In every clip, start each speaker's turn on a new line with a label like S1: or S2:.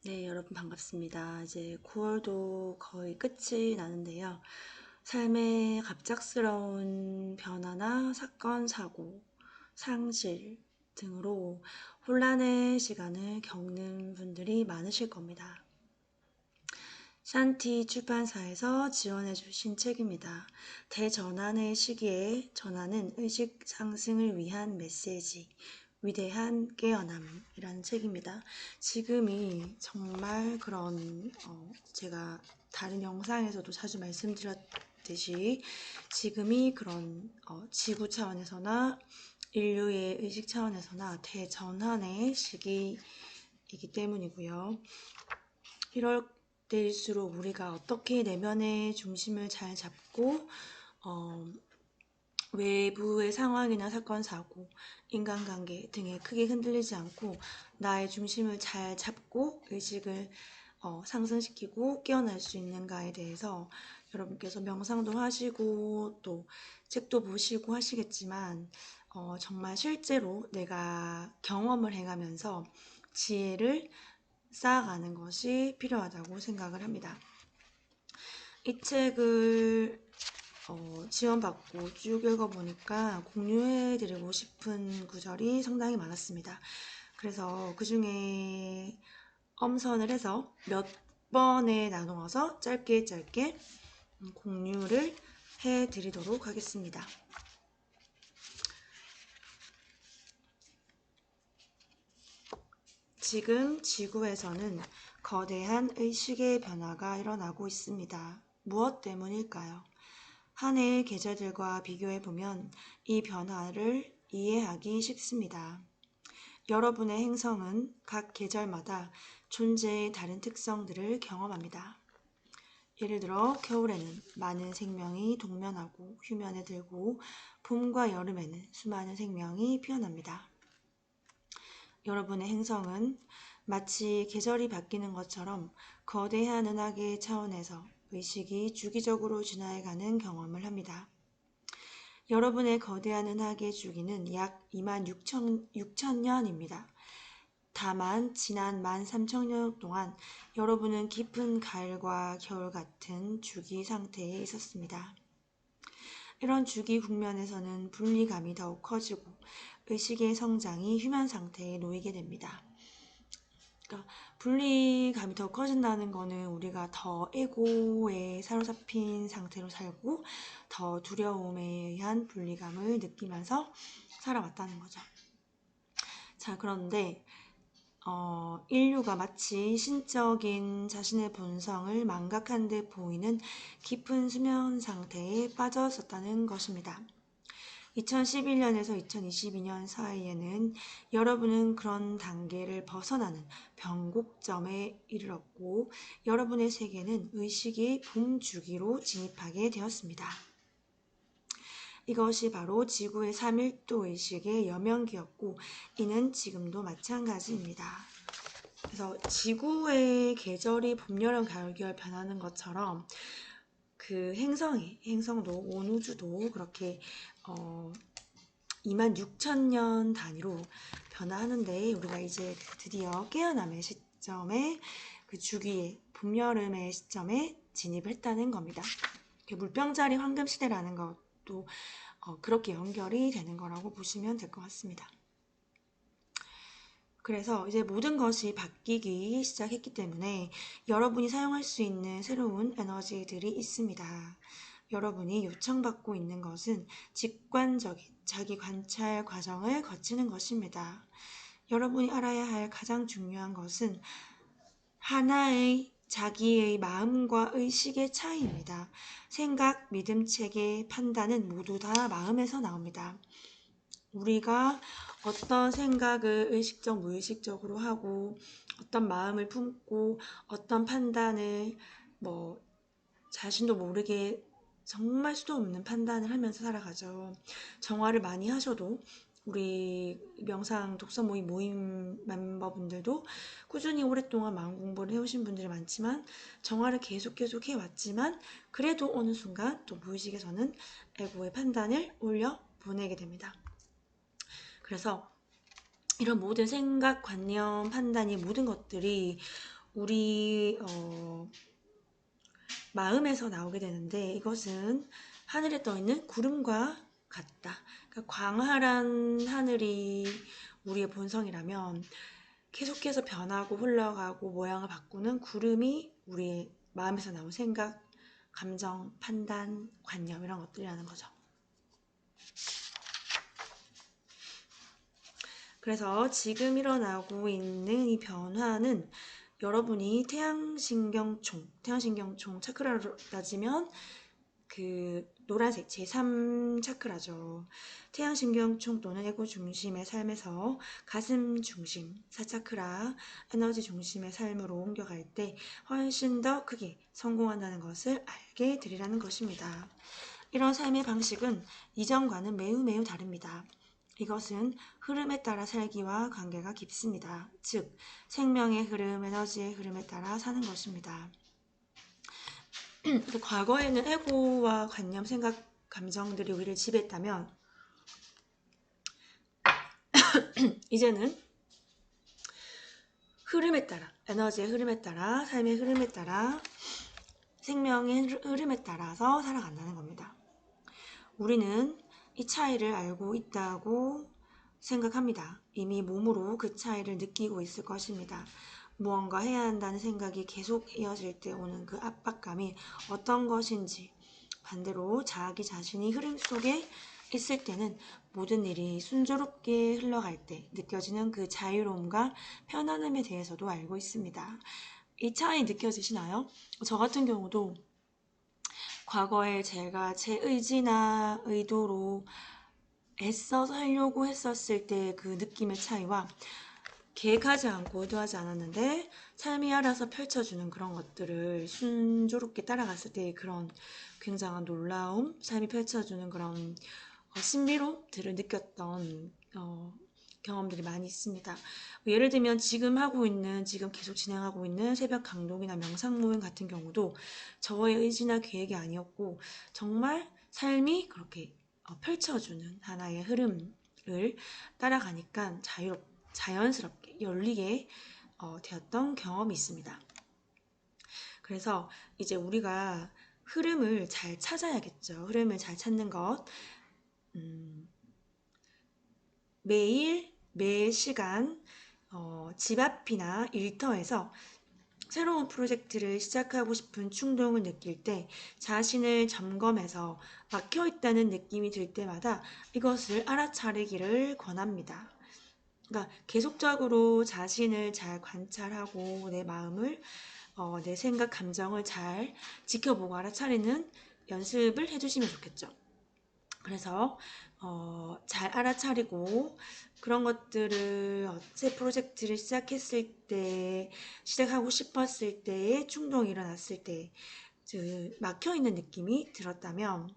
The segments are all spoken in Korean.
S1: 네, 여러분 반갑습니다. 이제 9월도 거의 끝이 나는데요. 삶의 갑작스러운 변화나 사건, 사고, 상실 등으로 혼란의 시간을 겪는 분들이 많으실 겁니다. 샨티 출판사에서 지원해 주신 책입니다. 대전환의 시기에 전하는 의식 상승을 위한 메시지, 위대한 깨어남이라는 책입니다. 지금이 정말 그런 제가 다른 영상에서도 자주 말씀드렸듯이 지금이 그런 지구 차원에서나 인류의 의식 차원에서나 대전환의 시기이기 때문이고요. 이럴 때일수록 우리가 어떻게 내면의 중심을 잘 잡고 외부의 상황이나 사건, 사고, 인간관계 등에 크게 흔들리지 않고 나의 중심을 잘 잡고 의식을 상승시키고 깨어날 수 있는가에 대해서 여러분께서 명상도 하시고 또 책도 보시고 하시겠지만 정말 실제로 내가 경험을 해가면서 지혜를 쌓아가는 것이 필요하다고 생각을 합니다. 이 책을 지원받고 쭉 읽어보니까 공유해드리고 싶은 구절이 상당히 많았습니다. 그래서 그 중에 엄선을 해서 몇 번에 나누어서 짧게 공유를 해드리도록 하겠습니다. 지금 지구에서는 거대한 의식의 변화가 일어나고 있습니다. 무엇 때문일까요? 한 해의 계절들과 비교해보면 이 변화를 이해하기 쉽습니다. 여러분의 행성은 각 계절마다 존재의 다른 특성들을 경험합니다. 예를 들어 겨울에는 많은 생명이 동면하고 휴면에 들고 봄과 여름에는 수많은 생명이 피어납니다. 여러분의 행성은 마치 계절이 바뀌는 것처럼 거대한 은하계 차원에서 의식이 주기적으로 진화해가는 경험을 합니다. 여러분의 거대한 은하계 주기는 약 26,000년입니다. 다만 지난 13,000년 동안 여러분은 깊은 가을과 겨울 같은 주기 상태에 있었습니다. 이런 주기 국면에서는 분리감이 더욱 커지고 의식의 성장이 휴면 상태에 놓이게 됩니다. 그러니까 분리감이 더 커진다는 거는 우리가 더 에고에 사로잡힌 상태로 살고 더 두려움에 의한 분리감을 느끼면서 살아왔다는 거죠. 자, 그런데 인류가 마치 신적인 자신의 본성을 망각한 듯 보이는 깊은 수면 상태에 빠졌었다는 것입니다. 2011년에서 2022년 사이에는 여러분은 그런 단계를 벗어나는 변곡점에 이르렀고 여러분의 세계는 의식이 봄 주기로 진입하게 되었습니다. 이것이 바로 지구의 3.1도 의식의 여명기였고 이는 지금도 마찬가지입니다. 그래서 지구의 계절이 봄, 여름, 가을, 겨울 변하는 것처럼 그 행성도 온 우주도 그렇게 26,000년 단위로 변화하는데 우리가 이제 드디어 깨어남의 시점에 그 주기의 봄, 여름의 시점에 진입을 했다는 겁니다. 물병자리 황금시대라는 것도 그렇게 연결이 되는 거라고 보시면 될 것 같습니다. 그래서 이제 모든 것이 바뀌기 시작했기 때문에 여러분이 사용할 수 있는 새로운 에너지들이 있습니다. 여러분이 요청받고 있는 것은 직관적인 자기 관찰 과정을 거치는 것입니다. 여러분이 알아야 할 가장 중요한 것은 하나의 자기의 마음과 의식의 차이입니다. 생각, 믿음, 체계, 판단은 모두 다 마음에서 나옵니다. 우리가 어떤 생각을 의식적, 무의식적으로 하고 어떤 마음을 품고 어떤 판단을 자신도 모르게 정말 수도 없는 판단을 하면서 살아가죠. 정화를 많이 하셔도 우리 명상 독서 모임 멤버분들도 꾸준히 오랫동안 마음 공부를 해오신 분들이 많지만 정화를 계속 해왔지만 그래도 어느 순간 또 무의식에서는 에고의 판단을 올려 보내게 됩니다. 그래서 이런 모든 생각, 관념, 판단이 모든 것들이 우리 마음에서 나오게 되는데 이것은 하늘에 떠있는 구름과 같다. 그러니까 광활한 하늘이 우리의 본성이라면 계속해서 변하고 흘러가고 모양을 바꾸는 구름이 우리의 마음에서 나온 생각, 감정, 판단, 관념 이런 것들이라는 거죠. 그래서 지금 일어나고 있는 이 변화는 여러분이 태양신경총 차크라로 따지면 그 노란색 제3 차크라죠. 태양신경총 또는 에고 중심의 삶에서 가슴 중심, 사차크라, 에너지 중심의 삶으로 옮겨갈 때 훨씬 더 크게 성공한다는 것을 알게 되리라는 것입니다. 이런 삶의 방식은 이전과는 매우 다릅니다. 이것은 흐름에 따라 살기와 관계가 깊습니다. 즉, 생명의 흐름, 에너지의 흐름에 따라 사는 것입니다. 과거에는 에고와 관념, 생각, 감정들이 우리를 지배했다면 이제는 흐름에 따라, 에너지의 흐름에 따라, 삶의 흐름에 따라, 생명의 흐름에 따라서 살아간다는 겁니다. 우리는 이 차이를 알고 있다고 생각합니다. 이미 몸으로 그 차이를 느끼고 있을 것입니다. 무언가 해야 한다는 생각이 계속 이어질 때 오는 그 압박감이 어떤 것인지, 반대로 자기 자신이 흐름 속에 있을 때는 모든 일이 순조롭게 흘러갈 때 느껴지는 그 자유로움과 편안함에 대해서도 알고 있습니다. 이 차이 느껴지시나요? 저 같은 경우도 과거에 제가 제 의지나 의도로 애써서 하려고 했었을 때 그 느낌의 차이와 계획하지 않고 의도하지 않았는데 삶이 알아서 펼쳐주는 그런 것들을 순조롭게 따라갔을 때 그런 굉장한 놀라움, 삶이 펼쳐주는 그런 신비로움들을 느꼈던 경험들이 많이 있습니다. 예를 들면 지금 계속 진행하고 있는 새벽 강독이나 명상 모임 같은 경우도 저의 의지나 계획이 아니었고 정말 삶이 그렇게 펼쳐주는 하나의 흐름을 따라가니까 자연스럽게 열리게 되었던 경험이 있습니다. 그래서 이제 우리가 흐름을 잘 찾아야겠죠. 흐름을 잘 찾는 것. 매일, 매 시간 집 앞이나 일터에서 새로운 프로젝트를 시작하고 싶은 충동을 느낄 때 자신을 점검해서 막혀있다는 느낌이 들 때마다 이것을 알아차리기를 권합니다. 그러니까 계속적으로 자신을 잘 관찰하고 내 마음을 내 생각, 감정을 잘 지켜보고 알아차리는 연습을 해주시면 좋겠죠. 그래서 잘 알아차리고 그런 것들을 새 프로젝트를 시작하고 싶었을 때에 충동이 일어났을 때 막혀있는 느낌이 들었다면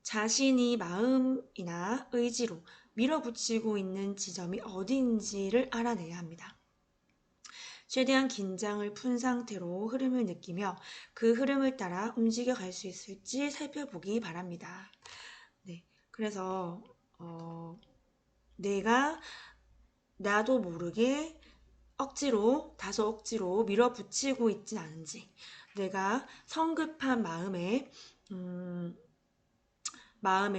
S1: 자신이 마음이나 의지로 밀어붙이고 있는 지점이 어디인지를 알아내야 합니다. 최대한 긴장을 푼 상태로 흐름을 느끼며 그 흐름을 따라 움직여 갈 수 있을지 살펴보기 바랍니다. 네, 그래서 내가 나도 모르게 다소 억지로 밀어붙이고 있진 않은지, 내가 성급한 마음의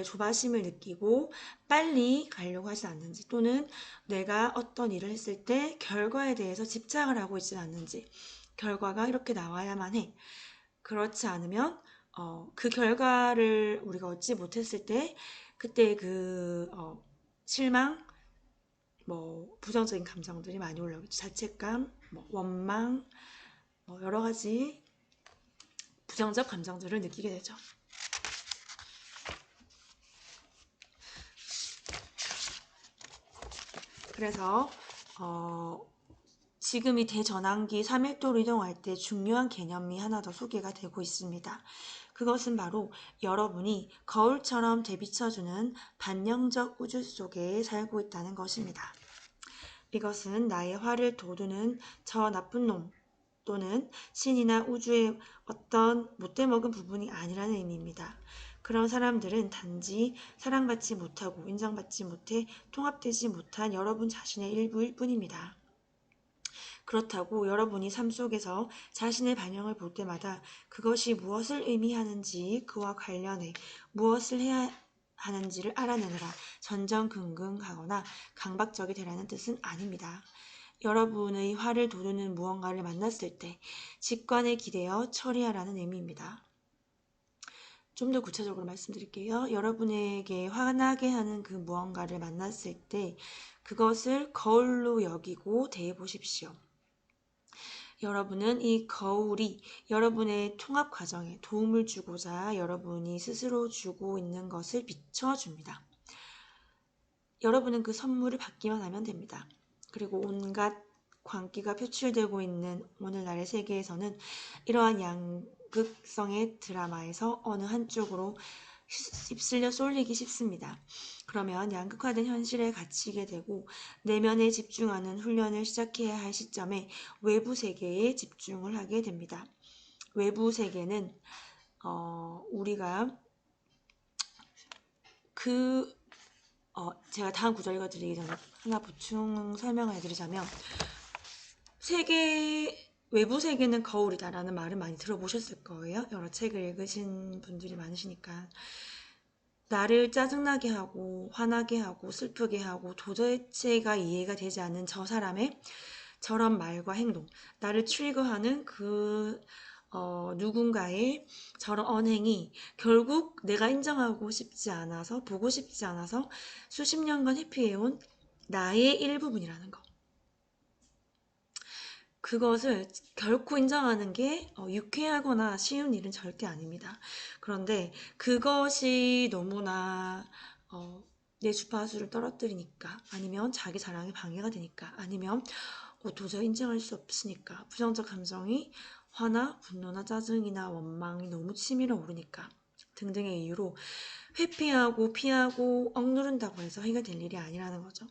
S1: 조바심을 느끼고 빨리 가려고 하지 않는지, 또는 내가 어떤 일을 했을 때 결과에 대해서 집착을 하고 있지 않는지, 결과가 이렇게 나와야만 해. 그렇지 않으면 그 결과를 우리가 얻지 못했을 때 그때 그 실망, 부정적인 감정들이 많이 올라오겠죠. 자책감, 원망, 여러 가지 부정적 감정들을 느끼게 되죠. 그래서 지금 이 대전환기 3일도로 이동할 때 중요한 개념이 하나 더 소개가 되고 있습니다. 그것은 바로 여러분이 거울처럼 되비춰주는 반영적 우주 속에 살고 있다는 것입니다. 이것은 나의 화를 돋우는 저 나쁜 놈 또는 신이나 우주의 어떤 못돼먹은 부분이 아니라는 의미입니다. 그런 사람들은 단지 사랑받지 못하고 인정받지 못해 통합되지 못한 여러분 자신의 일부일 뿐입니다. 그렇다고 여러분이 삶 속에서 자신의 반영을 볼 때마다 그것이 무엇을 의미하는지 그와 관련해 무엇을 해야 하는지를 알아내느라 전전긍긍하거나 강박적이 되라는 뜻은 아닙니다. 여러분의 화를 돋우는 무언가를 만났을 때 직관에 기대어 처리하라는 의미입니다. 좀 더 구체적으로 말씀드릴게요. 여러분에게 화나게 하는 그 무언가를 만났을 때 그것을 거울로 여기고 대해 보십시오. 여러분은 이 거울이 여러분의 통합 과정에 도움을 주고자 여러분이 스스로 주고 있는 것을 비춰줍니다. 여러분은 그 선물을 받기만 하면 됩니다. 그리고 온갖 광기가 표출되고 있는 오늘날의 세계에서는 이러한 양극성의 드라마에서 어느 한쪽으로 휩쓸려 쏠리기 쉽습니다. 그러면 양극화된 현실에 갇히게 되고 내면에 집중하는 훈련을 시작해야 할 시점에 외부 세계에 집중을 하게 됩니다. 외부 세계는 우리가 제가 다음 구절 읽어드리기 전에 하나 보충 설명을 해드리자면 외부 세계는 거울이다라는 말을 많이 들어보셨을 거예요. 여러 책을 읽으신 분들이 많으시니까. 나를 짜증나게 하고 화나게 하고 슬프게 하고 도대체가 이해가 되지 않는 저 사람의 저런 말과 행동, 나를 트리거하는 누군가의 저런 언행이 결국 내가 인정하고 싶지 않아서 보고 싶지 않아서 수십 년간 회피해온 나의 일부분이라는 거. 그것을 결코 인정하는 게 유쾌하거나 쉬운 일은 절대 아닙니다. 그런데 그것이 너무나 내 주파수를 떨어뜨리니까, 아니면 자기 자랑에 방해가 되니까, 아니면 도저히 인정할 수 없으니까, 부정적 감정이 화나 분노나 짜증이나 원망이 너무 치밀어 오르니까 등등의 이유로 회피하고 피하고 억누른다고 해서 해결될 일이 아니라는 거죠.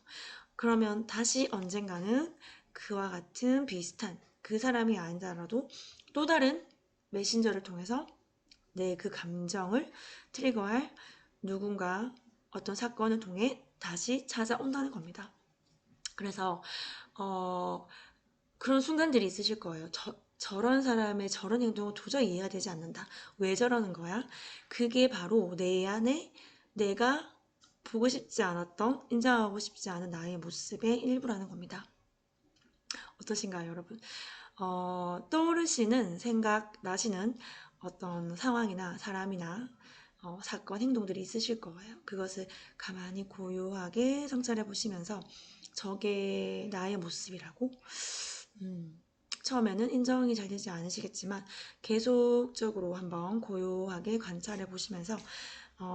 S1: 그러면 다시 언젠가는 그와 같은 비슷한 그 사람이 아니더라도 또 다른 메신저를 통해서 내 그 감정을 트리거할 누군가 어떤 사건을 통해 다시 찾아온다는 겁니다. 그래서 그런 순간들이 있으실 거예요. 저런 사람의 저런 행동은 도저히 이해가 되지 않는다. 왜 저러는 거야? 그게 바로 내 안에 내가 보고 싶지 않았던, 인정하고 싶지 않은 나의 모습의 일부라는 겁니다. 어떠신가요, 여러분? 떠오르시는 생각나시는 어떤 상황이나 사람이나 사건, 행동들이 있으실 거예요. 그것을 가만히 고요하게 성찰해 보시면서 저게 나의 모습이라고? 처음에는 인정이 잘 되지 않으시겠지만 계속적으로 한번 고요하게 관찰해 보시면서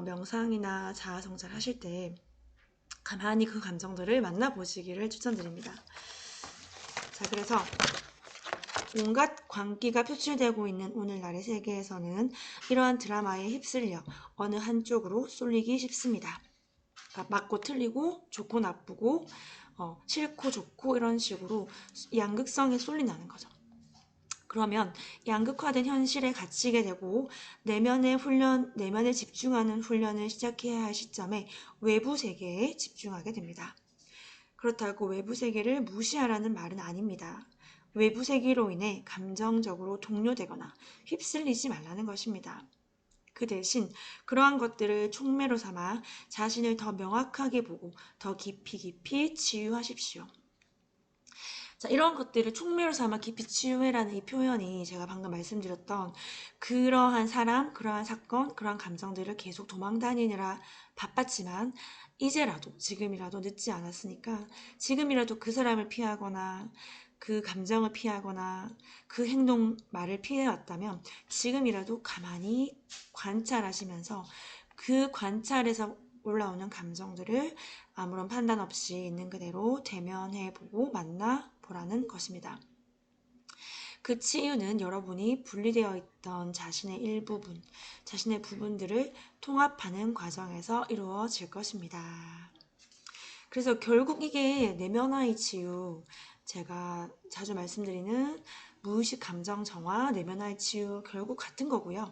S1: 명상이나 자아 성찰 하실 때 가만히 그 감정들을 만나보시기를 추천드립니다. 자, 그래서 온갖 광기가 표출되고 있는 오늘날의 세계에서는 이러한 드라마에 휩쓸려 어느 한쪽으로 쏠리기 쉽습니다. 그러니까 맞고 틀리고 좋고 나쁘고 싫고 좋고 이런 식으로 양극성에 쏠린다는 거죠. 그러면 양극화된 현실에 갇히게 되고 내면에 집중하는 훈련을 시작해야 할 시점에 외부 세계에 집중하게 됩니다. 그렇다고 외부 세계를 무시하라는 말은 아닙니다. 외부 세계로 인해 감정적으로 동요되거나 휩쓸리지 말라는 것입니다. 그 대신 그러한 것들을 촉매로 삼아 자신을 더 명확하게 보고 더 깊이 치유하십시오. 자, 이런 것들을 촉매로 삼아 깊이 치유해라는 이 표현이 제가 방금 말씀드렸던 그러한 사람, 그러한 사건, 그러한 감정들을 계속 도망다니느라 바빴지만 이제라도, 지금이라도 늦지 않았으니까 지금이라도 그 사람을 피하거나 그 감정을 피하거나 그 행동, 말을 피해왔다면 지금이라도 가만히 관찰하시면서 그 관찰에서 올라오는 감정들을 아무런 판단 없이 있는 그대로 대면해보고 만나보라는 것입니다. 그 치유는 여러분이 분리되어 있던 자신의 일부분, 자신의 부분들을 통합하는 과정에서 이루어질 것입니다. 그래서 결국 이게 내면화의 치유, 제가 자주 말씀드리는 무의식 감정 정화, 내면화의 치유 결국 같은 거고요.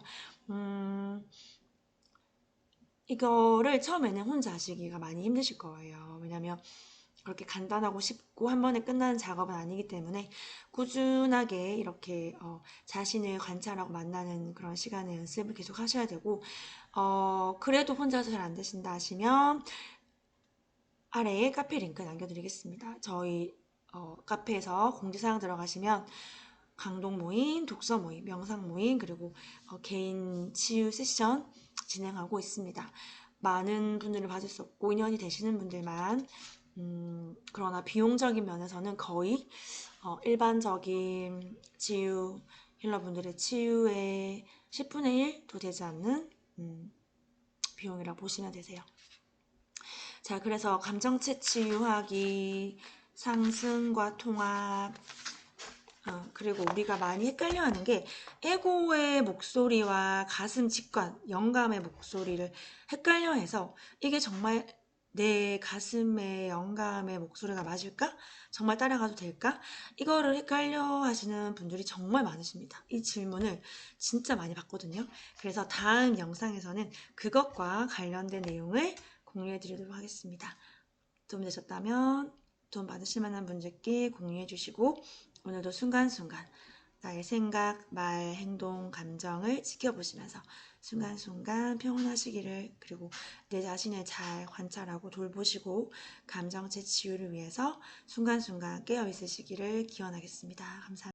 S1: 이거를 처음에는 혼자 하시기가 많이 힘드실 거예요. 왜냐면 그렇게 간단하고 쉽고 한 번에 끝나는 작업은 아니기 때문에 꾸준하게 이렇게 자신을 관찰하고 만나는 그런 시간의 연습을 계속 하셔야 되고, 그래도 혼자서 잘 안 되신다 하시면 아래에 카페 링크 남겨드리겠습니다. 저희 카페에서 공지사항 들어가시면 강독 모임, 독서 모임, 명상 모임, 그리고 개인 치유 세션 진행하고 있습니다. 많은 분들을 받을 수 없고 인연이 되시는 분들만, 그러나 비용적인 면에서는 거의 일반적인 치유 힐러분들의 치유의 10분의 1도 되지 않는 비용이라 보시면 되세요. 자, 그래서 감정체 치유하기, 상승과 통합, 그리고 우리가 많이 헷갈려하는 게 에고의 목소리와 가슴 직관, 영감의 목소리를 헷갈려해서 이게 정말 내 가슴의 영감의 목소리가 맞을까? 정말 따라가도 될까? 이거를 헷갈려 하시는 분들이 정말 많으십니다. 이 질문을 진짜 많이 받거든요. 그래서 다음 영상에서는 그것과 관련된 내용을 공유해 드리도록 하겠습니다. 도움 되셨다면 도움 받으실 만한 분들께 공유해 주시고, 오늘도 순간순간 나의 생각, 말, 행동, 감정을 지켜보시면서 순간순간 평온하시기를, 그리고 내 자신을 잘 관찰하고 돌보시고 감정체 치유를 위해서 순간순간 깨어 있으시기를 기원하겠습니다. 감사합니다.